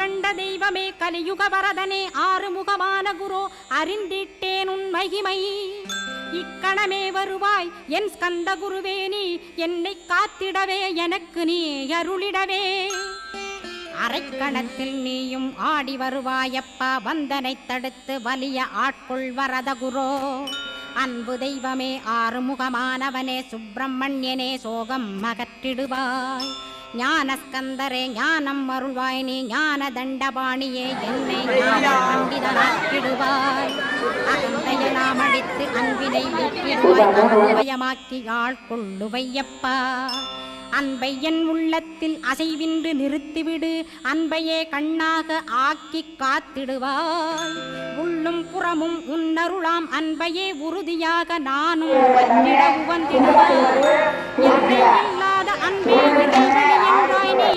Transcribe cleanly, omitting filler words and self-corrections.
கண்ட தெய்வமே கலியுக வரதனே ஆறுமுகமான குரு அறிந்திட்டேன் உன் மகிமை இக்கணமே வருவாய் என் ஸ்கந்த குருவேணி என்னை காத்திடவே எனக்கு நீ அருளிடவே அரைக்கணத்தில் நீயும் ஆடி வருவாயப்பா வந்தனை தடுத்து வலிய ஆட்கொள் வரத குரோ அன்பு தெய்வமே ஆறுமுகமானவனே சுப்பிரமணியனே சோகம் அகற்றிடுவாய் ஞானஸ்கந்தரே ஞானம் அருள்வாய் நீ ஞான தண்டபாணியே என்னை பண்டிதனாக்கிடுவாய் அகந்தையெல்லாம் அடித்து அன்பினை ஊற்றிடுவாய் ஆட்கொள்ளுவையப்பா அன்பை என் உள்ளத்தில் அசைவின்று நிறுத்திவிடு அன்பையே கண்ணாக ஆக்கி காத்திடுவாய் உள்ளும் புறமும் உன்னருளாம் அன்பையே உறுதியாக நானும் வந்திடுவாய் என்னை இல்லாத அன்பே இறைவனே என்றாய் நீ